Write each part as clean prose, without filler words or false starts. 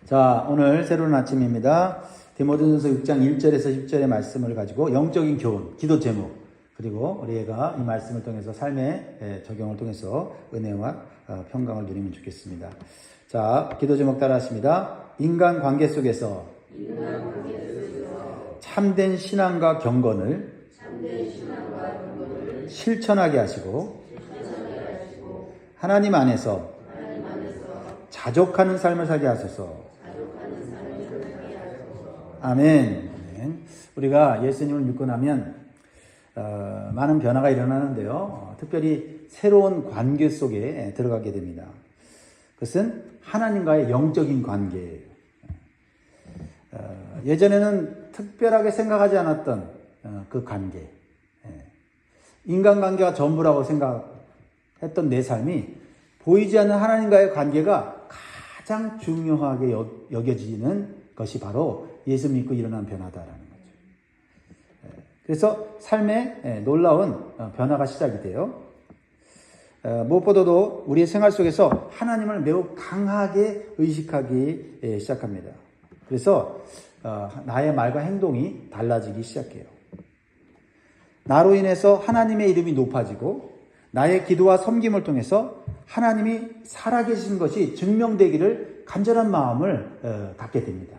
자, 오늘 새로운 아침입니다. 디모데전서 6장 1절에서 10절의 말씀을 가지고 영적인 교훈, 기도 제목, 그리고 우리가 이 말씀을 통해서 삶의 적용을 통해서 은혜와 평강을 누리면 좋겠습니다. 자, 기도 제목 따라 하십니다. 인간 관계 속에서 참된 신앙과 경건을 실천하게 하시고 하나님 안에서 자족하는 삶을 살게 하소서. 아멘. 우리가 예수님을 믿고 나면 많은 변화가 일어나는데요. 특별히 새로운 관계 속에 들어가게 됩니다. 그것은 하나님과의 영적인 관계예요. 예전에는 특별하게 생각하지 않았던 그 관계, 인간관계가 전부라고 생각했던 내 삶이 보이지 않는 하나님과의 관계가 가장 중요하게 여겨지는 것이 바로 예수 믿고 일어난 변화다라는 거죠. 그래서 삶에 놀라운 변화가 시작이 돼요. 무엇보다도 우리의 생활 속에서 하나님을 매우 강하게 의식하기 시작합니다. 그래서 나의 말과 행동이 달라지기 시작해요. 나로 인해서 하나님의 이름이 높아지고 나의 기도와 섬김을 통해서 하나님이 살아계신 것이 증명되기를 간절한 마음을 갖게 됩니다.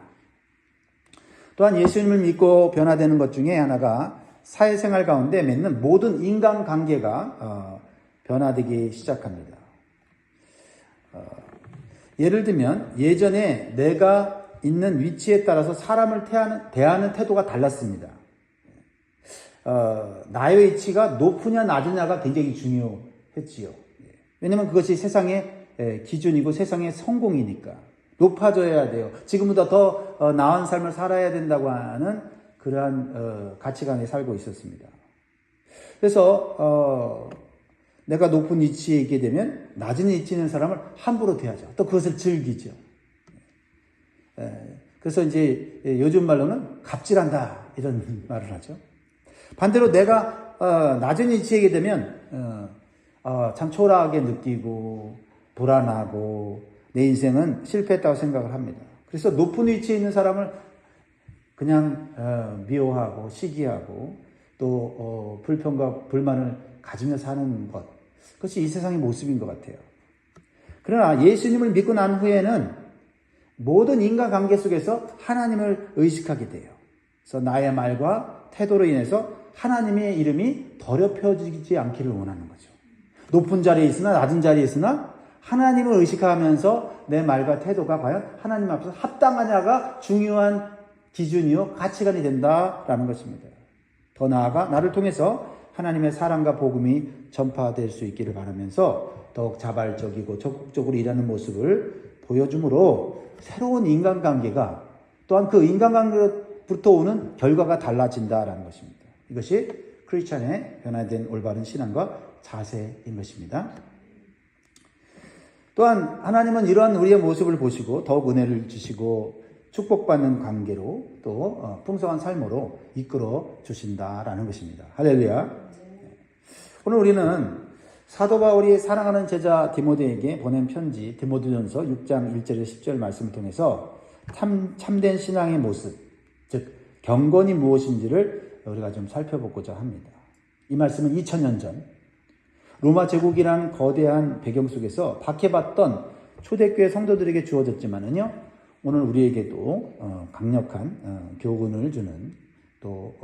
또한 예수님을 믿고 변화되는 것 중에 하나가 사회생활 가운데 맺는 모든 인간관계가 변화되기 시작합니다. 예를 들면 예전에 내가 있는 위치에 따라서 사람을 대하는 태도가 달랐습니다. 나의 위치가 높으냐 낮으냐가 굉장히 중요했지요. 왜냐하면 그것이 세상의 기준이고 세상의 성공이니까 높아져야 돼요. 지금보다 더 나은 삶을 살아야 된다고 하는 그러한 가치관에 살고 있었습니다. 그래서 내가 높은 위치에 있게 되면 낮은 위치에 있는 사람을 함부로 대하죠. 또 그것을 즐기죠. 그래서 이제 요즘 말로는 갑질한다 이런 말을 하죠. 반대로 내가 낮은 위치에 있게 되면 참 초라하게 느끼고 불안하고 내 인생은 실패했다고 생각을 합니다. 그래서 높은 위치에 있는 사람을 그냥 미워하고 시기하고 또 불평과 불만을 가지며 사는 것, 그것이 이 세상의 모습인 것 같아요. 그러나 예수님을 믿고 난 후에는 모든 인간관계 속에서 하나님을 의식하게 돼요. 그래서 나의 말과 태도로 인해서 하나님의 이름이 더럽혀지지 않기를 원하는 거죠. 높은 자리에 있으나 낮은 자리에 있으나 하나님을 의식하면서 내 말과 태도가 과연 하나님 앞에서 합당하냐가 중요한 기준이요 가치관이 된다라는 것입니다. 더 나아가 나를 통해서 하나님의 사랑과 복음이 전파될 수 있기를 바라면서 더욱 자발적이고 적극적으로 일하는 모습을 보여주므로 새로운 인간관계가 또한 그 인간관계로부터 오는 결과가 달라진다라는 것입니다. 이것이 크리스찬의 변화된 올바른 신앙과 자세인 것입니다. 또한 하나님은 이러한 우리의 모습을 보시고 더욱 은혜를 주시고 축복받는 관계로 또 풍성한 삶으로 이끌어 주신다라는 것입니다. 할렐루야. 오늘 우리는 사도 바울이 사랑하는 제자 디모데에게 보낸 편지 디모데전서 6장 1절에서 10절 말씀을 통해서 참된 신앙의 모습, 즉 경건이 무엇인지를 우리가 좀 살펴보고자 합니다. 이 말씀은 2000년 전 로마 제국이라는 거대한 배경 속에서 박해받던 초대교회 성도들에게 주어졌지만은요, 오늘 우리에게도 강력한 교훈을 주는 또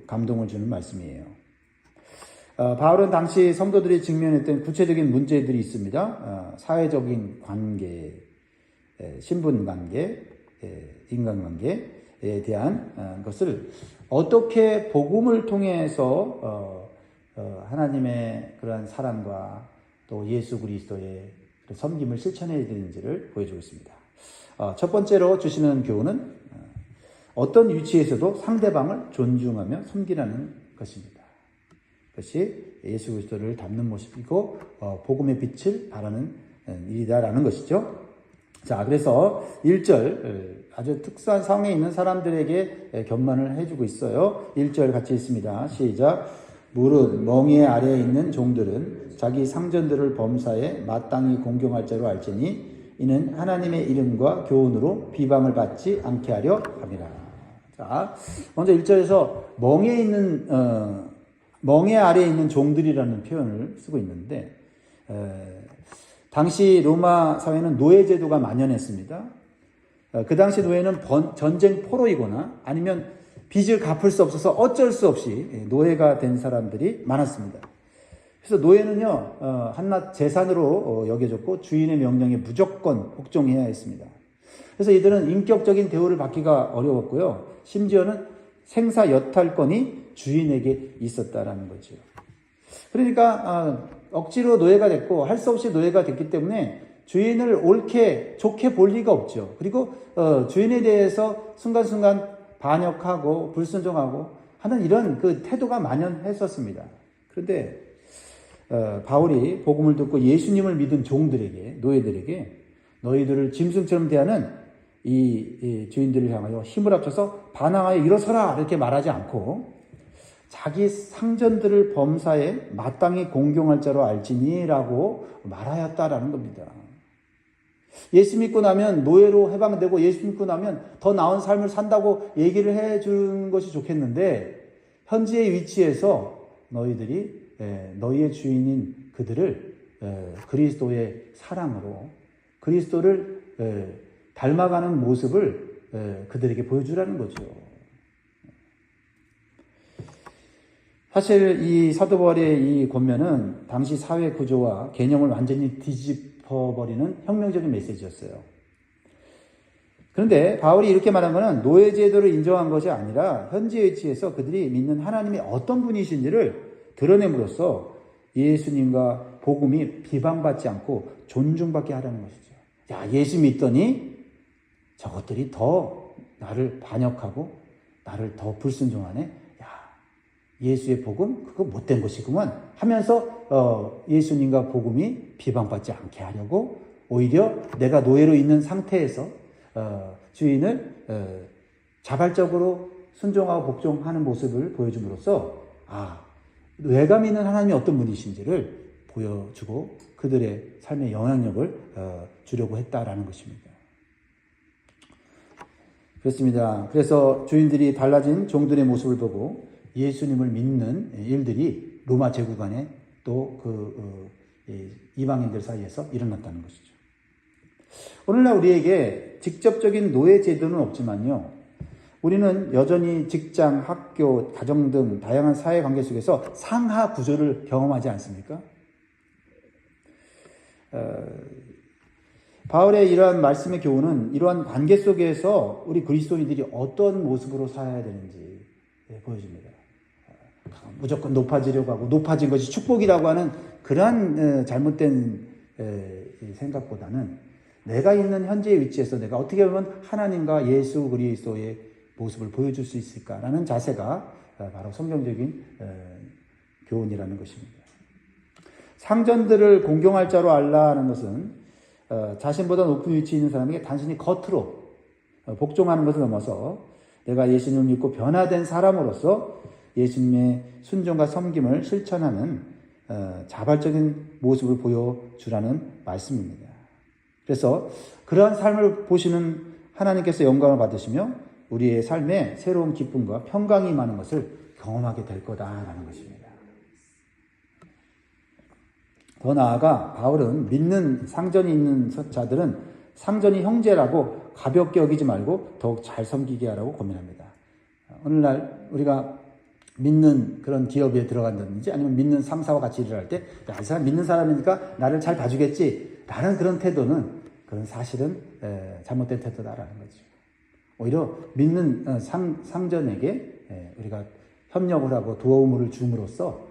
감동을 주는 말씀이에요. 바울은 당시 성도들이 직면했던 구체적인 문제들이 있습니다. 사회적인 관계, 신분관계, 인간관계에 대한 것을 어떻게 복음을 통해서 하나님의 그러한 사랑과 또 예수 그리스도의 섬김을 실천해야 되는지를 보여주고 있습니다. 첫 번째로 주시는 교훈은 어떤 위치에서도 상대방을 존중하며 섬기라는 것입니다. 그것이 예수 그리스도를 닮는 모습이고 복음의 빛을 발하는 일이다라는 것이죠. 자, 그래서 1절 아주 특수한 상황에 있는 사람들에게 견만을 해주고 있어요. 1절 같이 있습니다. 시작. 무릇 멍에 아래에 있는 종들은 자기 상전들을 범사에 마땅히 공경할 자로 알지니 이는 하나님의 이름과 교훈으로 비방을 받지 않게 하려 함이라. 자, 먼저 1절에서 멍에 아래에 있는 종들이라는 표현을 쓰고 있는데, 당시 로마 사회는 노예제도가 만연했습니다. 그 당시 노예는 전쟁 포로이거나 아니면 빚을 갚을 수 없어서 어쩔 수 없이 노예가 된 사람들이 많았습니다. 그래서 노예는요, 한낱 재산으로 여겨졌고 주인의 명령에 무조건 복종해야 했습니다. 그래서 이들은 인격적인 대우를 받기가 어려웠고요. 심지어는 생사 여탈권이 주인에게 있었다라는 거죠. 그러니까 억지로 노예가 됐고 할 수 없이 노예가 됐기 때문에 주인을 옳게 좋게 볼 리가 없죠. 그리고 주인에 대해서 순간순간 반역하고 불순종하고 하는 이런 그 태도가 만연했었습니다. 그런데 바울이 복음을 듣고 예수님을 믿은 종들에게, 노예들에게 너희들을 짐승처럼 대하는 이 주인들을 향하여 힘을 합쳐서 반항하여 일어서라 이렇게 말하지 않고 자기 상전들을 범사에 마땅히 공경할 자로 알지니라고 말하였다라는 겁니다. 예수 믿고 나면 노예로 해방되고 예수 믿고 나면 더 나은 삶을 산다고 얘기를 해주는 것이 좋겠는데 현재의 위치에서 너희들이 너희의 주인인 그들을 그리스도의 사랑으로 그리스도를 닮아가는 모습을 그들에게 보여주라는 거죠. 사실 이 사도 바울의 이 권면은 당시 사회 구조와 개념을 완전히 뒤집어버리는 혁명적인 메시지였어요. 그런데 바울이 이렇게 말한 것은 노예 제도를 인정한 것이 아니라 현재 위치에서 그들이 믿는 하나님이 어떤 분이신지를 드러냄으로써 예수님과 복음이 비방받지 않고 존중받게 하라는 것이죠. 야, 예수 믿더니 저것들이 더 나를 반역하고 나를 더 불순종하네. 야, 예수의 복음 그거 못된 것이구만 하면서 예수님과 복음이 비방받지 않게 하려고 오히려 내가 노예로 있는 상태에서 주인을 자발적으로 순종하고 복종하는 모습을 보여줌으로써 내가 믿는 하나님이 어떤 분이신지를 보여주고 그들의 삶의 영향력을 주려고 했다라는 것입니다. 그렇습니다. 그래서 주인들이 달라진 종들의 모습을 보고 예수님을 믿는 일들이 로마 제국 안에 또 이방인들 사이에서 일어났다는 것이죠. 오늘날 우리에게 직접적인 노예 제도는 없지만요. 우리는 여전히 직장, 학교, 가정 등 다양한 사회 관계 속에서 상하 구조를 경험하지 않습니까? 바울의 이러한 말씀의 교훈은 이러한 관계 속에서 우리 그리스도인들이 어떤 모습으로 살아야 되는지 보여줍니다. 무조건 높아지려고 하고 높아진 것이 축복이라고 하는 그러한 잘못된 생각보다는 내가 있는 현재의 위치에서 내가 어떻게 보면 하나님과 예수 그리스도의 모습을 보여줄 수 있을까라는 자세가 바로 성경적인 교훈이라는 것입니다. 상전들을 공경할 자로 알라는 것은 자신보다 높은 위치에 있는 사람에게 단순히 겉으로 복종하는 것을 넘어서 내가 예수님을 믿고 변화된 사람으로서 예수님의 순종과 섬김을 실천하는 자발적인 모습을 보여주라는 말씀입니다. 그래서 그러한 삶을 보시는 하나님께서 영광을 받으시며 우리의 삶에 새로운 기쁨과 평강이 임하는 것을 경험하게 될 거다라는 것입니다. 더 나아가 바울은 믿는 상전이 있는 자들은 상전이 형제라고 가볍게 여기지 말고 더욱 잘 섬기게 하라고 권면합니다. 오늘날 우리가 믿는 그런 기업에 들어간다든지 아니면 믿는 상사와 같이 일을 할 때 이 사람 믿는 사람이니까 나를 잘 봐주겠지 라는 그런 태도는 그건 사실은 잘못된 태도다라는 거죠. 오히려 믿는 상전에게 우리가 협력을 하고 도움을 줌으로써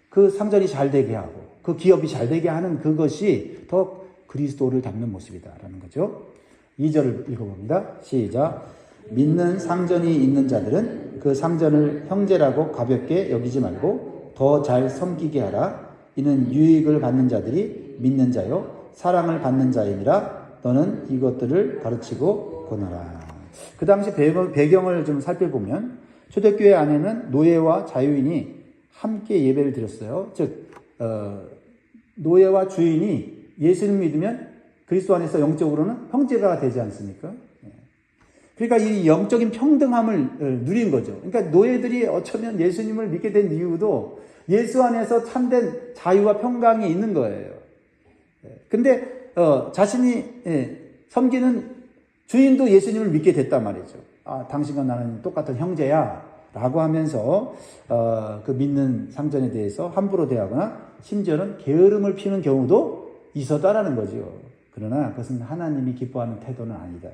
그 상전이 잘 되게 하고 그 기업이 잘 되게 하는 그것이 더 그리스도를 닮는 모습이다라는 거죠. 2절을 읽어봅니다. 시작. 믿는 상전이 있는 자들은 그 상전을 형제라고 가볍게 여기지 말고 더 잘 섬기게 하라. 이는 유익을 받는 자들이 믿는 자요 사랑을 받는 자이니라. 너는 이것들을 가르치고 권하라. 그 당시 배경을 좀 살펴보면 초대교회 안에는 노예와 자유인이 함께 예배를 드렸어요. 즉 노예와 주인이 예수를 믿으면 그리스도 안에서 영적으로는 형제가 되지 않습니까? 그러니까 이 영적인 평등함을 누린 거죠. 그러니까 노예들이 어쩌면 예수님을 믿게 된 이유도 예수 안에서 참된 자유와 평강이 있는 거예요. 근데 자신이 섬기는 주인도 예수님을 믿게 됐단 말이죠. 아, 당신과 나는 똑같은 형제야 라고 하면서 그 믿는 상전에 대해서 함부로 대하거나 심지어는 게으름을 피우는 경우도 있었다라는 거죠. 그러나 그것은 하나님이 기뻐하는 태도는 아니다.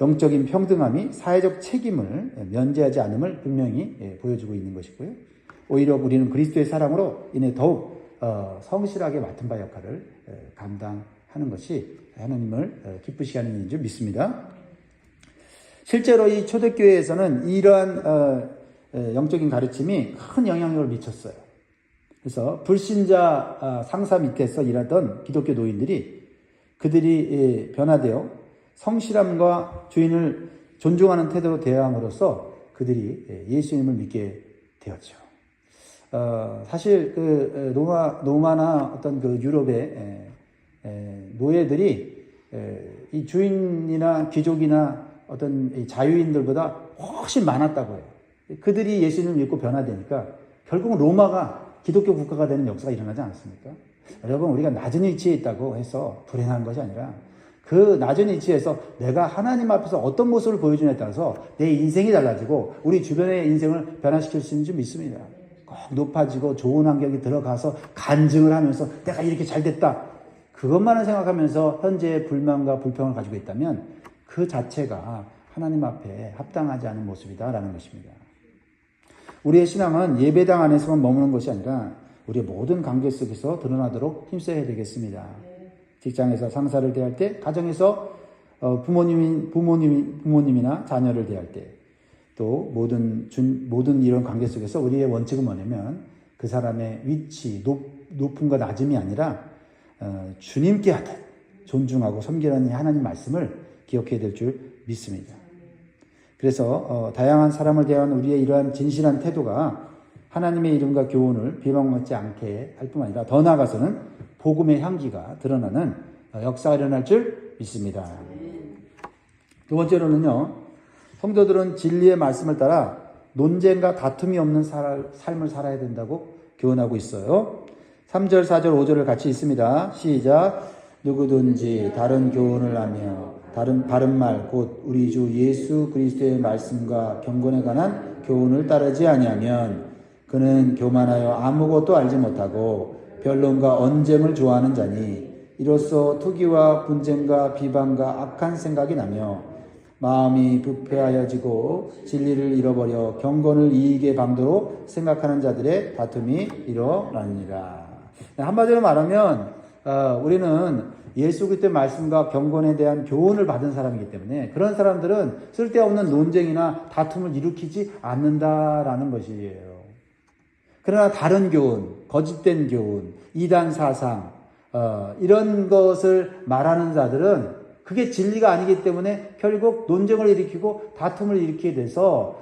영적인 평등함이 사회적 책임을 면제하지 않음을 분명히 보여주고 있는 것이고요. 오히려 우리는 그리스도의 사랑으로 인해 더욱 성실하게 맡은 바 역할을 감당하는 것이 하나님을 기쁘시게 하는 일인 줄 믿습니다. 실제로 이 초대교회에서는 이러한 영적인 가르침이 큰 영향력을 미쳤어요. 그래서 불신자 상사 밑에서 일하던 기독교 노인들이 그들이 변화되어 성실함과 주인을 존중하는 태도로 대함으로써 그들이 예수님을 믿게 되었죠. 사실 그 로마나 어떤 그 유럽의 노예들이 이 주인이나 귀족이나 어떤 자유인들보다 훨씬 많았다고 해요. 그들이 예수님을 믿고 변화되니까 결국은 로마가 기독교 국가가 되는 역사가 일어나지 않습니까? 여러분, 우리가 낮은 위치에 있다고 해서 불행한 것이 아니라 그 낮은 위치에서 내가 하나님 앞에서 어떤 모습을 보여주냐에 따라서 내 인생이 달라지고 우리 주변의 인생을 변화시킬 수 있는 줄 믿습니다. 꼭 높아지고 좋은 환경에 들어가서 간증을 하면서 내가 이렇게 잘 됐다. 그것만을 생각하면서 현재의 불만과 불평을 가지고 있다면 그 자체가 하나님 앞에 합당하지 않은 모습이다라는 것입니다. 우리의 신앙은 예배당 안에서만 머무는 것이 아니라 우리의 모든 관계 속에서 드러나도록 힘써야 되겠습니다. 직장에서 상사를 대할 때, 가정에서 부모님이나 자녀를 대할 때, 또 모든 이런 관계 속에서 우리의 원칙은 뭐냐면 그 사람의 위치, 높음과 낮음이 아니라 주님께 하듯 존중하고 섬기라는 하나님 말씀을 기억해야 될 줄 믿습니다. 그래서 다양한 사람을 대하는 우리의 이러한 진실한 태도가 하나님의 이름과 교훈을 비방받지 않게 할 뿐만 아니라 더 나아가서는 복음의 향기가 드러나는 역사가 일어날 줄 믿습니다. 두 번째로는요, 성도들은 진리의 말씀을 따라 논쟁과 다툼이 없는 삶을 살아야 된다고 교훈하고 있어요. 3절, 4절, 5절을 같이 있습니다. 시작. 누구든지 다른 교훈을 하며 바른 말 곧 우리 주 예수 그리스도의 말씀과 경건에 관한 교훈을 따르지 아니하면 그는 교만하여 아무것도 알지 못하고 변론과 언쟁을 좋아하는 자니 이로써 투기와 분쟁과 비방과 악한 생각이 나며 마음이 부패하여지고 진리를 잃어버려 경건을 이익의 방도로 생각하는 자들의 다툼이 일어나니라. 한마디로 말하면 우리는 예수 그리스도의 말씀과 경건에 대한 교훈을 받은 사람이기 때문에 그런 사람들은 쓸데없는 논쟁이나 다툼을 일으키지 않는다라는 것이에요. 그러나 다른 교훈, 거짓된 교훈, 이단 사상 이런 것을 말하는 자들은 그게 진리가 아니기 때문에 결국 논쟁을 일으키고 다툼을 일으키게 돼서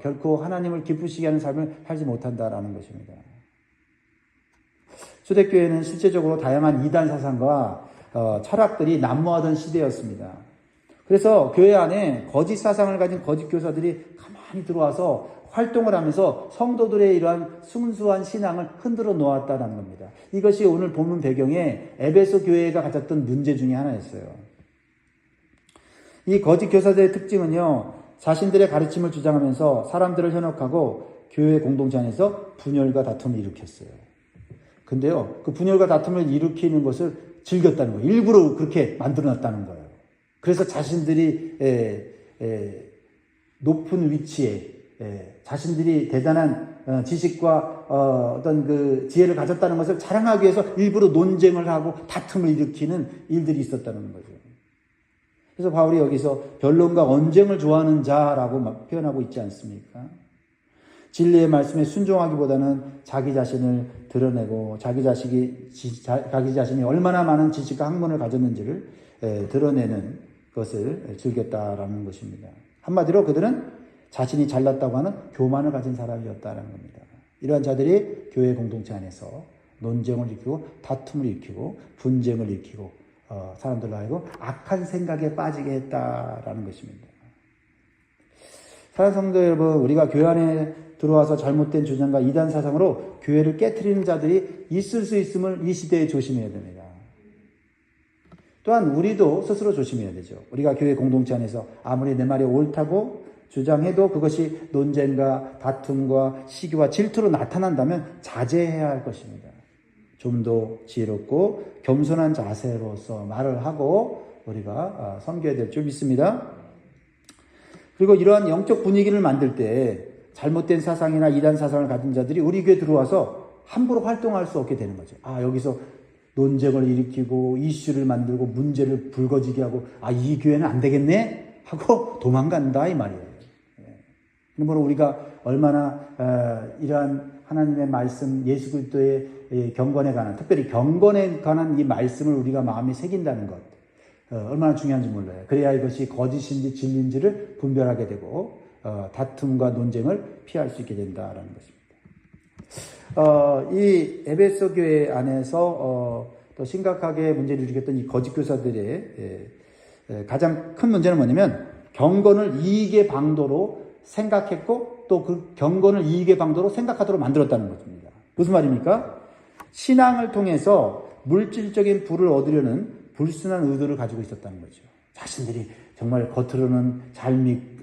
결코 하나님을 기쁘시게 하는 삶을 살지 못한다라는 것입니다. 초대교회는 실제적으로 다양한 이단 사상과 철학들이 난무하던 시대였습니다. 그래서 교회 안에 거짓 사상을 가진 거짓 교사들이 가만히 들어와서 활동을 하면서 성도들의 이러한 순수한 신앙을 흔들어 놓았다는 겁니다. 이것이 오늘 본문 배경에 에베소 교회가 가졌던 문제 중에 하나였어요. 이 거짓 교사들의 특징은요, 자신들의 가르침을 주장하면서 사람들을 현혹하고 교회 공동체 안에서 분열과 다툼을 일으켰어요. 근데요, 그 분열과 다툼을 일으키는 것을 즐겼다는 거예요. 일부러 그렇게 만들어놨다는 거예요. 그래서 자신들이 높은 위치에 자신들이 대단한 지식과 어떤 그 지혜를 가졌다는 것을 자랑하기 위해서 일부러 논쟁을 하고 다툼을 일으키는 일들이 있었다는 거죠. 그래서 바울이 여기서 변론과 언쟁을 좋아하는 자라고 막 표현하고 있지 않습니까? 진리의 말씀에 순종하기보다는 자기 자신을 드러내고 자기 자신이 얼마나 많은 지식과 학문을 가졌는지를 드러내는 것을 즐겼다라는 것입니다. 한마디로 그들은 자신이 잘났다고 하는 교만을 가진 사람이었다는 겁니다. 이러한 자들이 교회 공동체 안에서 논쟁을 일으키고 다툼을 일으키고 분쟁을 일으키고 사람들로 하여금 악한 생각에 빠지게 했다라는 것입니다. 사랑하는 성도 여러분, 우리가 교회 안에 들어와서 잘못된 주장과 이단 사상으로 교회를 깨트리는 자들이 있을 수 있음을 이 시대에 조심해야 됩니다. 또한 우리도 스스로 조심해야 되죠. 우리가 교회 공동체 안에서 아무리 내 말이 옳다고 주장해도 그것이 논쟁과 다툼과 시기와 질투로 나타난다면 자제해야 할 것입니다. 좀 더 지혜롭고 겸손한 자세로서 말을 하고 우리가 섬겨야 될 줄 믿습니다. 그리고 이러한 영적 분위기를 만들 때 잘못된 사상이나 이단 사상을 가진 자들이 우리 교회에 들어와서 함부로 활동할 수 없게 되는 거죠. 여기서 논쟁을 일으키고 이슈를 만들고 문제를 불거지게 하고 이 교회는 안 되겠네 하고 도망간다 이 말이에요. 그러므로 우리가 얼마나 이러한 하나님의 말씀, 예수 그리스도의 경건에 관한, 특별히 경건에 관한 이 말씀을 우리가 마음에 새긴다는 것, 얼마나 중요한지 몰라요. 그래야 이것이 거짓인지 진리인지를 분별하게 되고 다툼과 논쟁을 피할 수 있게 된다라는 것입니다. 이 에베소 교회 안에서 또 심각하게 문제를 일으켰던 이 거짓 교사들의 가장 큰 문제는 뭐냐면 경건을 이익의 방도로 생각했고 또 그 경건을 이익의 방도로 생각하도록 만들었다는 것입니다. 무슨 말입니까? 신앙을 통해서 물질적인 부를 얻으려는 불순한 의도를 가지고 있었다는 거죠. 자신들이 정말 겉으로는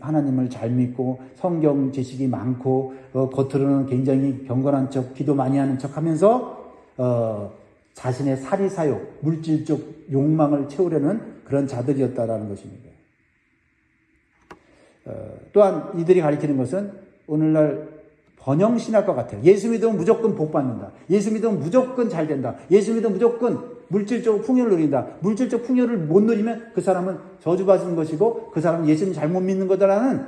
하나님을 잘 믿고 성경 지식이 많고 겉으로는 굉장히 경건한 척, 기도 많이 하는 척 하면서 자신의 사리사욕, 물질적 욕망을 채우려는 그런 자들이었다라는 것입니다. 또한 이들이 가리키는 것은 오늘날 번영신학과 같아요. 예수 믿으면 무조건 복 받는다. 예수 믿으면 무조건 잘 된다. 예수 믿으면 무조건 물질적 풍요를 누린다. 물질적 풍요를 못 누리면 그 사람은 저주받은 것이고 그 사람은 예수님 잘못 믿는 거다라는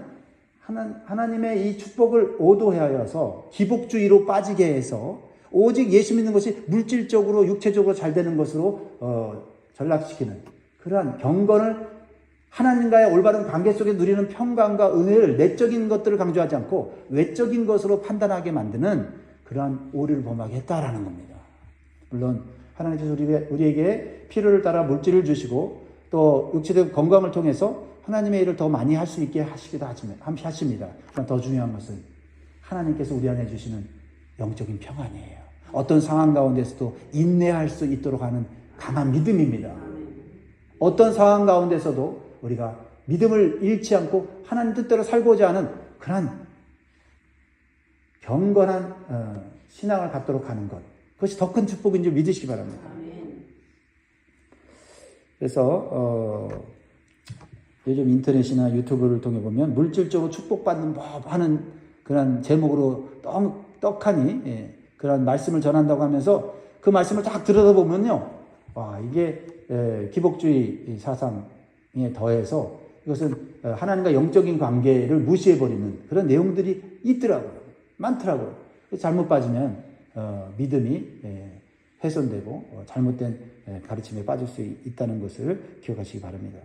하나님의 이 축복을 오도하여서 기복주의로 빠지게 해서 오직 예수 믿는 것이 물질적으로 육체적으로 잘 되는 것으로 전락시키는 그러한 경건을 하나님과의 올바른 관계 속에 누리는 평강과 은혜를 내적인 것들을 강조하지 않고 외적인 것으로 판단하게 만드는 그러한 오류를 범하게 했다라는 겁니다. 물론 하나님께서 우리에게 필요를 따라 물질을 주시고 또 육체적 건강을 통해서 하나님의 일을 더 많이 할 수 있게 하시기도 하십니다. 그러나 더 중요한 것은 하나님께서 우리 안에 주시는 영적인 평안이에요. 어떤 상황 가운데서도 인내할 수 있도록 하는 강한 믿음입니다. 어떤 상황 가운데서도 우리가 믿음을 잃지 않고 하나님 뜻대로 살고자 하는 그런 경건한 신앙을 갖도록 하는 것, 그것이 더 큰 축복인 줄 믿으시기 바랍니다. 그래서 요즘 인터넷이나 유튜브를 통해 보면 물질적으로 축복받는 법 하는 그런 제목으로 떡하니 그런 말씀을 전한다고 하면서 그 말씀을 딱 들여다보면요, 이게 기복주의 사상에 더해서 이것은 하나님과 영적인 관계를 무시해버리는 그런 내용들이 있더라고요. 많더라고요. 잘못 빠지면 믿음이 훼손되고 잘못된 가르침에 빠질 수 있다는 것을 기억하시기 바랍니다.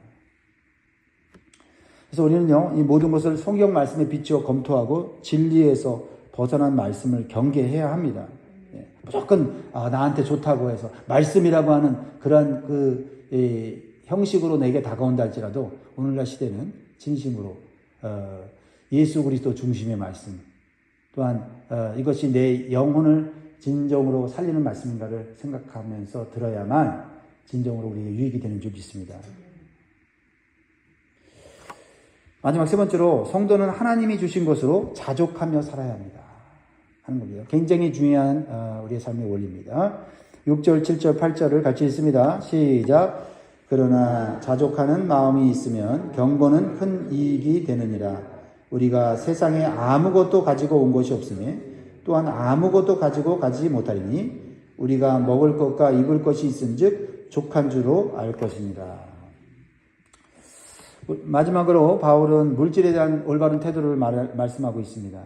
그래서 우리는요, 이 모든 것을 성경 말씀에 비추어 검토하고 진리에서 벗어난 말씀을 경계해야 합니다. 무조건 나한테 좋다고 해서 말씀이라고 하는 그런 형식으로 내게 다가온다 할지라도 오늘날 시대는 진심으로 예수 그리스도 중심의 말씀, 또한 이것이 내 영혼을 진정으로 살리는 말씀인가를 생각하면서 들어야만 진정으로 우리에게 유익이 되는 줄 믿습니다. 마지막 세 번째로 성도는 하나님이 주신 것으로 자족하며 살아야 합니다 하는 겁니다. 굉장히 중요한 우리의 삶의 원리입니다. 6절, 7절, 8절을 같이 읽습니다. 시작. 그러나 자족하는 마음이 있으면 경건은 큰 이익이 되느니라. 우리가 세상에 아무것도 가지고 온 것이 없으며 또한 아무것도 가지고 가지 못하리니 우리가 먹을 것과 입을 것이 있은즉 족한 줄로 알 것입니다. 마지막으로 바울은 물질에 대한 올바른 태도를 말씀하고 있습니다.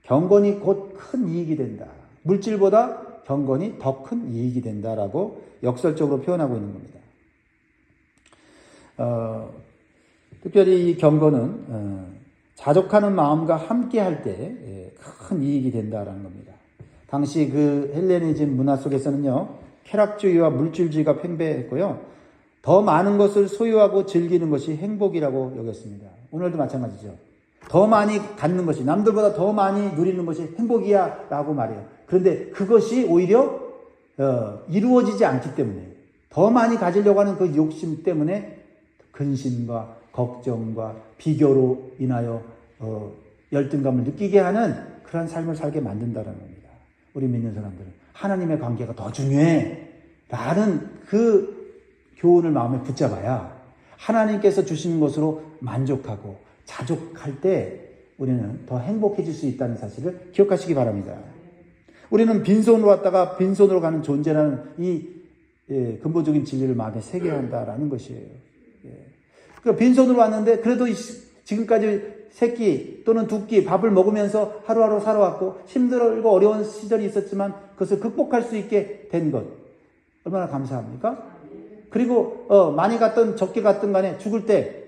경건이 곧 큰 이익이 된다. 물질보다 경건이 더 큰 이익이 된다라고 역설적으로 표현하고 있는 겁니다. 특별히 이 경건은 자족하는 마음과 함께 할 때 큰 이익이 된다라는 겁니다. 당시 그 헬레니즘 문화 속에서는요, 쾌락주의와 물질주의가 팽배했고요, 더 많은 것을 소유하고 즐기는 것이 행복이라고 여겼습니다. 오늘도 마찬가지죠. 더 많이 갖는 것이, 남들보다 더 많이 누리는 것이 행복이야 라고 말해요. 그런데 그것이 오히려 이루어지지 않기 때문에, 더 많이 가지려고 하는 그 욕심 때문에 근심과 걱정과 비교로 인하여 열등감을 느끼게 하는 그런 삶을 살게 만든다는 겁니다. 우리 믿는 사람들은 하나님의 관계가 더 중요해 라는 그 교훈을 마음에 붙잡아야 하나님께서 주시는 것으로 만족하고 자족할 때 우리는 더 행복해질 수 있다는 사실을 기억하시기 바랍니다. 우리는 빈손으로 왔다가 빈손으로 가는 존재라는 이 근본적인 진리를 마음에 새겨야 한다라는 것이에요. 그러니까 빈손으로 왔는데 그래도 지금까지 세 끼 또는 두 끼 밥을 먹으면서 하루하루 살아왔고 힘들고 어려운 시절이 있었지만 그것을 극복할 수 있게 된 것 얼마나 감사합니까? 그리고 많이 갔든 적게 갔든 간에 죽을 때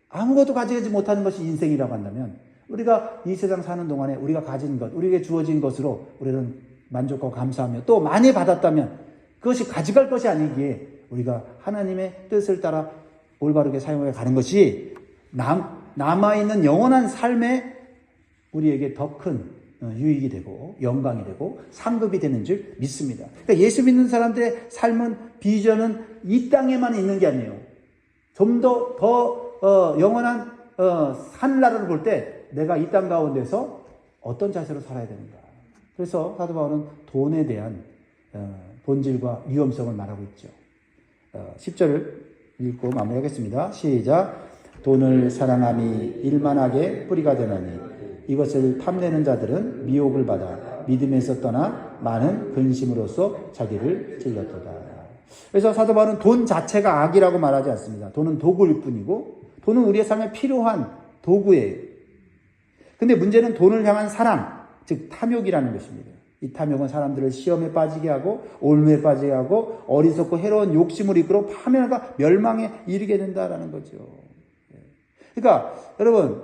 아무것도 가지지 못하는 것이 인생이라고 한다면 우리가 이 세상 사는 동안에 우리가 가진 것, 우리에게 주어진 것으로 우리는 만족하고 감사하며 또 많이 받았다면 그것이 가져갈 것이 아니기에 우리가 하나님의 뜻을 따라 올바르게 사용해 가는 것이 남아있는 영원한 삶에 우리에게 더 큰 유익이 되고 영광이 되고 상급이 되는 줄 믿습니다. 그러니까 예수 믿는 사람들의 삶은 비전은 이 땅에만 있는 게 아니에요. 좀 더 영원한 하늘나라를 볼 때 내가 이 땅 가운데서 어떤 자세로 살아야 되는가. 그래서 사도 바울은 돈에 대한 본질과 위험성을 말하고 있죠. 10절을 읽고 마무리하겠습니다. 시작. 돈을 사랑함이 일만하게 뿌리가 되나니 이것을 탐내는 자들은 미혹을 받아 믿음에서 떠나 많은 근심으로써 자기를 찔렀도다. 그래서 사도 바울은 돈 자체가 악이라고 말하지 않습니다. 돈은 도구일 뿐이고 돈은 우리의 삶에 필요한 도구예요. 근데 문제는 돈을 향한 사랑, 즉 탐욕이라는 것입니다. 이 탐욕은 사람들을 시험에 빠지게 하고 올무에 빠지게 하고 어리석고 해로운 욕심을 이끌어 파멸과 멸망에 이르게 된다라는 거죠. 그러니까 여러분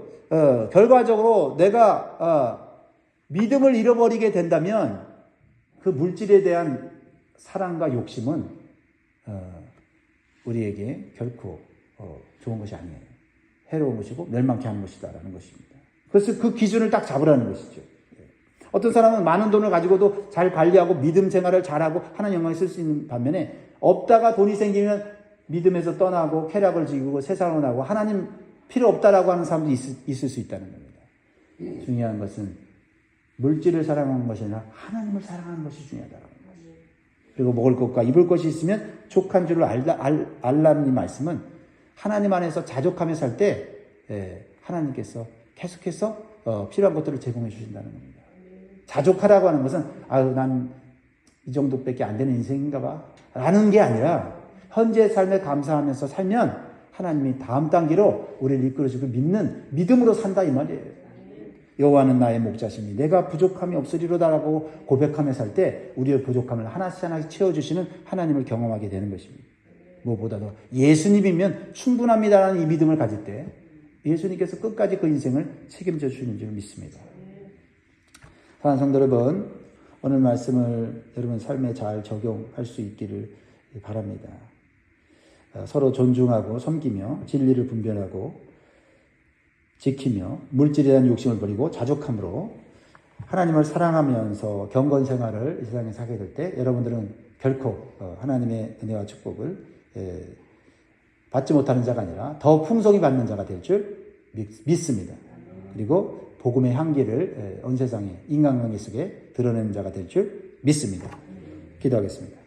결과적으로 내가 믿음을 잃어버리게 된다면 그 물질에 대한 사랑과 욕심은 우리에게 결코 좋은 것이 아니에요. 해로운 것이고 멸망케 하는 것이다라는 것입니다. 그래서 그 기준을 딱 잡으라는 것이죠. 어떤 사람은 많은 돈을 가지고도 잘 관리하고 믿음 생활을 잘하고 하나님 영광에 쓸 수 있는 반면에 없다가 돈이 생기면 믿음에서 떠나고 쾌락을 즐기고 세상으로 나고 하나님 필요 없다라고 하는 사람도 있을 수 있다는 겁니다. 중요한 것은 물질을 사랑하는 것이 아니라 하나님을 사랑하는 것이 중요하다는 거죠. 그리고 먹을 것과 입을 것이 있으면 족한 줄을 알라는 이 말씀은 하나님 안에서 자족하며 살 때 하나님께서 계속해서 필요한 것들을 제공해 주신다는 겁니다. 자족하라고 하는 것은 난 이 정도밖에 안 되는 인생인가 봐 라는 게 아니라 현재 삶에 감사하면서 살면 하나님이 다음 단계로 우리를 이끌어주고 믿는 믿음으로 산다 이 말이에요. 여호와는 나의 목자시니 내가 부족함이 없으리로다라고 고백하며 살 때 우리의 부족함을 하나씩 하나씩 채워주시는 하나님을 경험하게 되는 것입니다. 무엇보다도 예수님이면 충분합니다라는 이 믿음을 가질 때 예수님께서 끝까지 그 인생을 책임져 주시는 줄 믿습니다. 사랑하는 성도 여러분, 오늘 말씀을 여러분 삶에 잘 적용할 수 있기를 바랍니다. 서로 존중하고 섬기며 진리를 분별하고 지키며 물질에 대한 욕심을 버리고 자족함으로 하나님을 사랑하면서 경건 생활을 이 세상에서 하게 될 때 여러분들은 결코 하나님의 은혜와 축복을 받지 못하는 자가 아니라 더 풍성히 받는 자가 될 줄 믿습니다. 그리고 복음의 향기를 온 세상에 인간관계 속에 드러내는 자가 될 줄 믿습니다. 기도하겠습니다.